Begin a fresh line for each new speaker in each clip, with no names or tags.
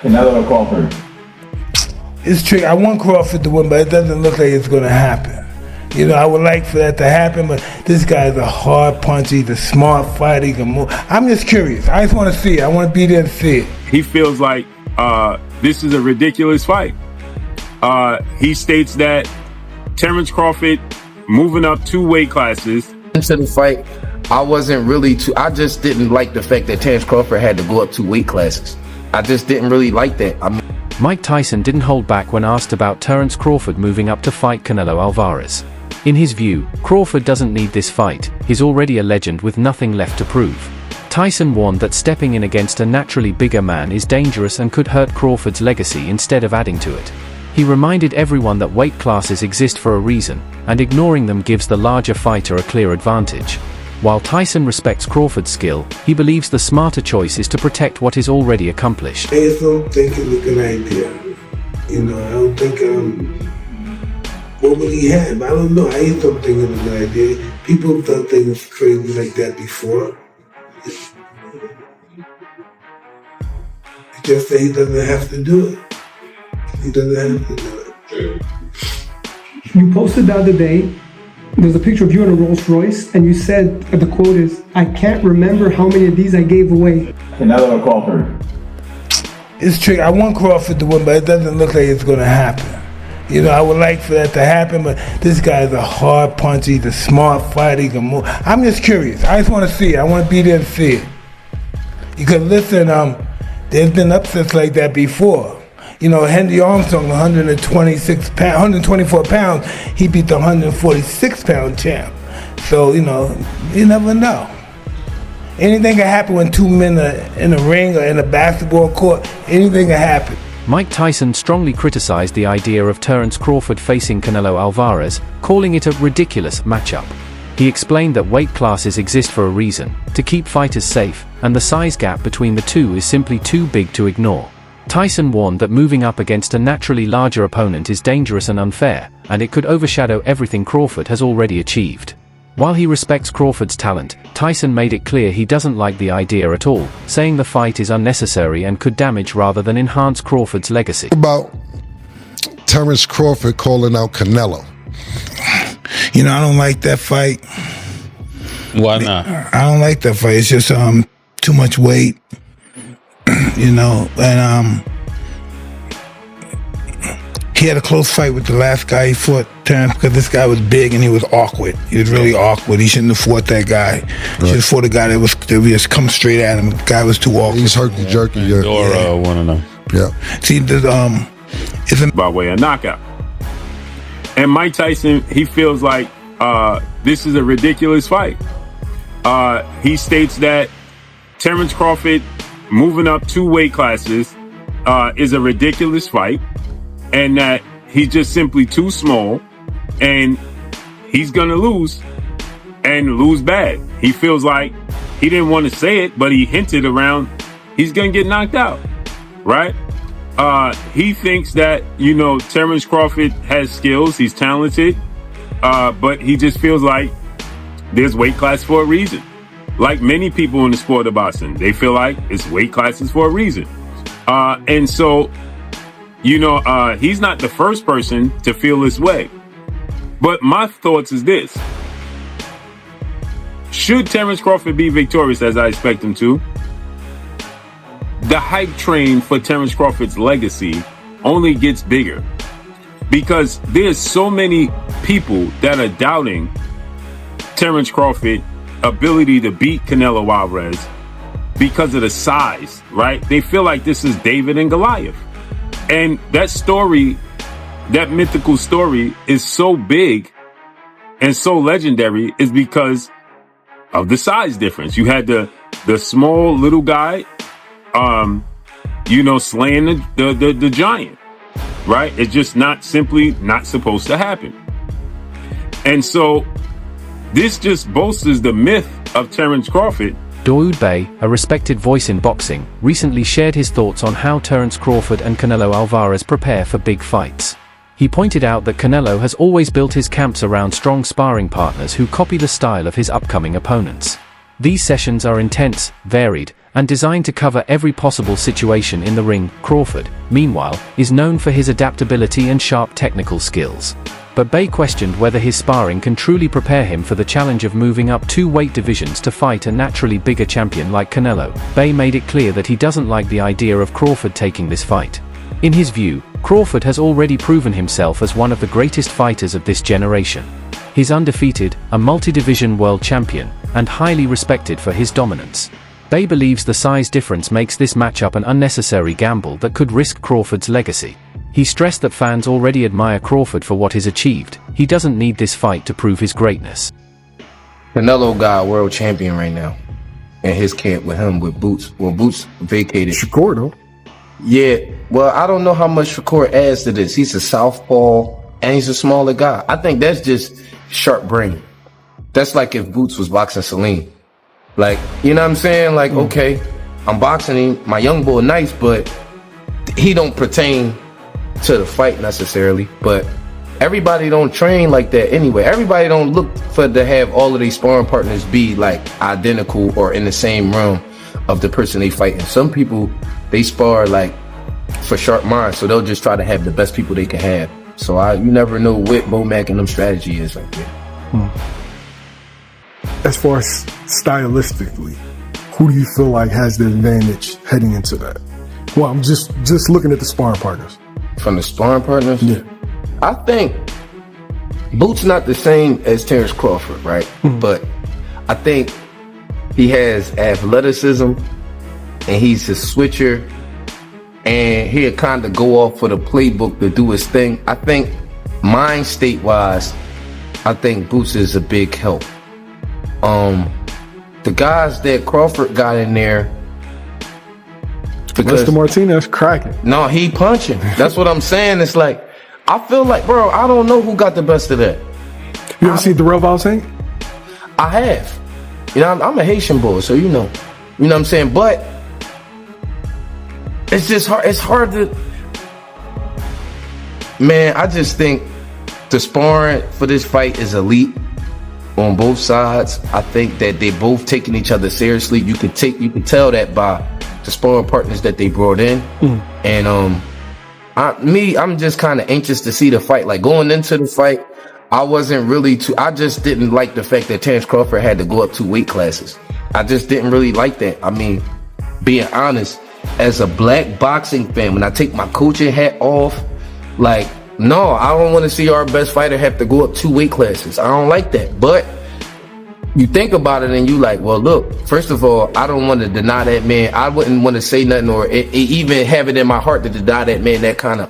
Canelo Crawford.
It's tricky. I want Crawford to win, but it doesn't look like it's going to happen. You know, I would like for that to happen, but this guy's a hard puncher. He's a smart fighter. He can move. I'm just curious. I just want to see it. I want to be there and see it.
He feels like this is a ridiculous fight. He states that Terence Crawford moving up 2 weight classes.
Into the fight, I wasn't really I just didn't like the fact that Terence Crawford had to go up 2 weight classes. I just didn't really like that.
Mike Tyson didn't hold back when asked about Terence Crawford moving up to fight Canelo Alvarez. In his view, Crawford doesn't need this fight. He's already a legend with nothing left to prove. Tyson warned that stepping in against a naturally bigger man is dangerous and could hurt Crawford's legacy instead of adding to it. He reminded everyone that weight classes exist for a reason, and ignoring them gives the larger fighter a clear advantage. While Tyson respects Crawford's skill, he believes the smarter choice is to protect what is already accomplished.
I just don't think it's a good idea. You know, I don't think, what would he have? I don't know. I just don't think it's a good idea. People have done things crazy like that before. It's just that he doesn't have to do it. He doesn't have to do it.
You posted the other day, there's a picture of you in a Rolls Royce, and you said, the quote is, "I can't remember how many of these I gave away."
Canelo Crawford.
It's tricky. I want Crawford to win, but it doesn't look like it's going to happen. You know, I would like for that to happen, but this guy's a hard puncher. He's a smart fighter. He can move. I'm just curious. I just want to see it. I want to be there to see it. Because listen, there's been upsets like that before. You know, Henry Armstrong, 124 pounds, he beat the 146-pound champ. So, you know, you never know. Anything can happen when 2 men are in a ring or in a basketball court. Anything can happen.
Mike Tyson strongly criticized the idea of Terence Crawford facing Canelo Alvarez, calling it a ridiculous matchup. He explained that weight classes exist for a reason, to keep fighters safe, and the size gap between the two is simply too big to ignore. Tyson warned that moving up against a naturally larger opponent is dangerous and unfair, and it could overshadow everything Crawford has already achieved. While he respects Crawford's talent, Tyson made it clear he doesn't like the idea at all, saying the fight is unnecessary and could damage rather than enhance Crawford's legacy.
About Terence Crawford calling out Canelo.
You know, I don't like that fight.
Why not?
I don't like that fight. It's just too much weight. You know, and he had a close fight with the last guy he fought, Terence, because this guy was big and he was awkward. He was really awkward. He shouldn't have fought that guy. Right. He should have fought a guy that was just come straight at him. The guy was too awkward.
He's herky-jerky.
Yeah. One of them.
Yeah.
See, it's
by way of knockout. And Mike Tyson, he feels like this is a ridiculous fight. He states that Terence Crawford moving up 2 weight classes is a ridiculous fight, and that he's just simply too small, and he's gonna lose, and lose bad. He feels like he didn't want to say it, but he hinted around he's gonna get knocked out, right? He thinks that, you know, Terence Crawford has skills, he's talented, but he just feels like there's weight class for a reason. Like many people in the sport of boxing, they feel like it's weight classes for a reason. And so, you know, he's not the first person to feel this way. But my thoughts is this. Should Terence Crawford be victorious, as I expect him to, the hype train for Terence Crawford's legacy only gets bigger. Because there's so many people that are doubting Terence Crawford's ability to beat Canelo Alvarez because of the size, right? They feel like this is David and Goliath. And that story, that mythical story, is so big and so legendary is because of the size difference. You had the small little guy, you know, slaying the giant, right? It's just not supposed to happen. And so this just bolsters the myth of Terence Crawford.
Dawood Bey, a respected voice in boxing, recently shared his thoughts on how Terence Crawford and Canelo Alvarez prepare for big fights. He pointed out that Canelo has always built his camps around strong sparring partners who copy the style of his upcoming opponents. These sessions are intense, varied, and designed to cover every possible situation in the ring. Crawford, meanwhile, is known for his adaptability and sharp technical skills. But Bey questioned whether his sparring can truly prepare him for the challenge of moving up 2 weight divisions to fight a naturally bigger champion like Canelo. Bey made it clear that he doesn't like the idea of Crawford taking this fight. In his view, Crawford has already proven himself as one of the greatest fighters of this generation. He's undefeated, a multi-division world champion, and highly respected for his dominance. Bey believes the size difference makes this matchup an unnecessary gamble that could risk Crawford's legacy. He stressed that fans already admire Crawford for what he's achieved. He doesn't need this fight to prove his greatness.
Canelo got a world champion right now in his camp with him, with Boots. Well, Boots vacated.
Shakur, though.
Yeah, well, I don't know how much Shakur adds to this. He's a southpaw, and he's a smaller guy. I think that's just sharp brain. That's like if Boots was boxing Celine. Like, you know what I'm saying? Like, okay, I'm boxing him. My young boy nice, but he don't pertain to the fight necessarily. But everybody don't train like that anyway. Everybody don't look for to have all of these sparring partners be like identical or in the same realm of the person they fighting. Some people, they spar like for sharp minds, so they'll just try to have the best people they can have. So you never know what Bomac and them strategy is right there.
As far as stylistically, who do you feel like has the advantage heading into that? Well, I'm just looking at the sparring partners.
From the sparring partners?
Yeah.
I think Boots not the same as Terence Crawford, right? But I think he has athleticism and he's a switcher and he'll kind of go off for the playbook to do his thing. I think mind state wise, I think Boots is a big help. The guys that Crawford got in there, because
Mr. Martinez cracking.
No, he punching. That's what I'm saying. It's like, I feel like, bro, I don't know who got the best of that.
You ever seen Darrell Valsing?
I have. You know, I'm a Haitian boy, so you know what I'm saying? But it's just hard. It's hard to, man, I just think the sparring for this fight is elite on both sides. I think that they both taking each other seriously. You can tell that by the sparring partners that they brought in. And I'm just kind of anxious to see the fight. Like going into the fight, I just didn't like the fact that Terence Crawford had to go up 2 weight classes. I just didn't really like that. I mean, being honest, as a black boxing fan, when I take my coaching hat off, like, no, I don't want to see our best fighter have to go up 2 weight classes. I don't like that. But you think about it and you like, well, look, first of all, I don't want to deny that man. I wouldn't want to say nothing or even have it in my heart to deny that man that kind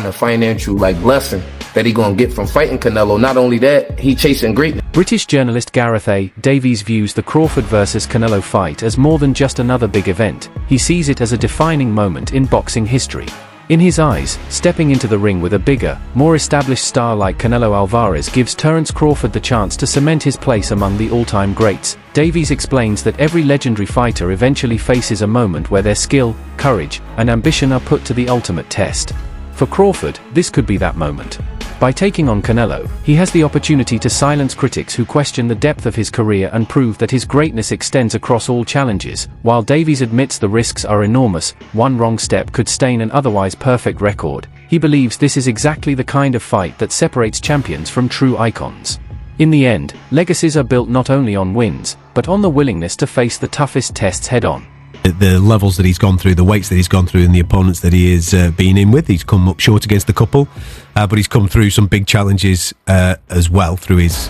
of financial like blessing that he gonna get from fighting Canelo. Not only that, he chasing greatness.
British journalist Gareth A. Davies views the Crawford vs Canelo fight as more than just another big event. He sees it as a defining moment in boxing history. In his eyes, stepping into the ring with a bigger, more established star like Canelo Alvarez gives Terence Crawford the chance to cement his place among the all-time greats. Davies explains that every legendary fighter eventually faces a moment where their skill, courage, and ambition are put to the ultimate test. For Crawford, this could be that moment. By taking on Canelo, he has the opportunity to silence critics who question the depth of his career and prove that his greatness extends across all challenges. While Davies admits the risks are enormous, one wrong step could stain an otherwise perfect record, he believes this is exactly the kind of fight that separates champions from true icons. In the end, legacies are built not only on wins, but on the willingness to face the toughest tests head-on.
The levels that he's gone through, the weights that he's gone through, and the opponents that he has been in with, he's come up short against a couple, but he's come through some big challenges as well through his,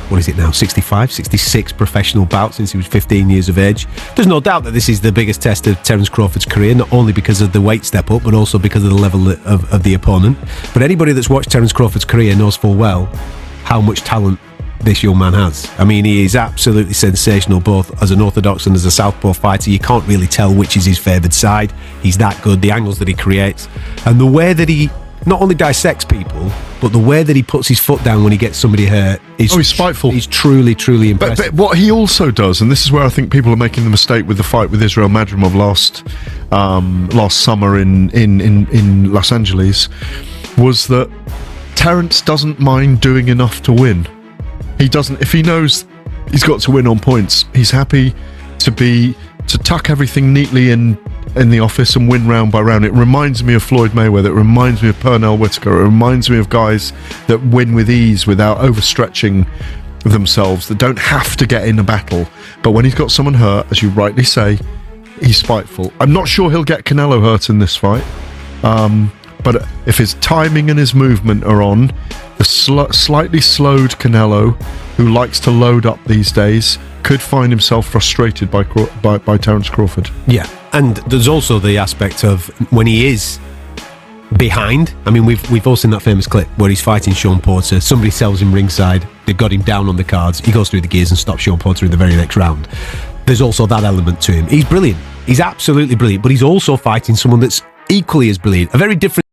65, 66 professional bouts since he was 15 years of age. There's no doubt that this is the biggest test of Terence Crawford's career, not only because of the weight step up, but also because of the level of the opponent. But anybody that's watched Terence Crawford's career knows full well how much talent this young man has. I mean, he is absolutely sensational, both as an orthodox and as a southpaw fighter. You can't really tell which is his favoured side. He's that good, the angles that he creates, and the way that he not only dissects people, but the way that he puts his foot down when he gets somebody hurt is
he's spiteful.
He's truly impressive.
But what he also does, and this is where I think people are making the mistake with the fight with Israel Madrimov last summer in Los Angeles, was that Terence doesn't mind doing enough to win. He doesn't, if he knows he's got to win on points, he's happy to to tuck everything neatly in the office and win round by round. It reminds me of Floyd Mayweather. It reminds me of Pernell Whitaker. It reminds me of guys that win with ease without overstretching themselves, that don't have to get in a battle. But when he's got someone hurt, as you rightly say, he's spiteful. I'm not sure he'll get Canelo hurt in this fight. But if his timing and his movement are on, the slightly slowed Canelo, who likes to load up these days, could find himself frustrated by Terence Crawford.
Yeah, and there's also the aspect of when he is behind. I mean, we've all seen that famous clip where he's fighting Sean Porter. Somebody sells him ringside. They've got him down on the cards. He goes through the gears and stops Sean Porter in the very next round. There's also that element to him. He's brilliant. He's absolutely brilliant, but he's also fighting someone that's equally as brilliant. A very different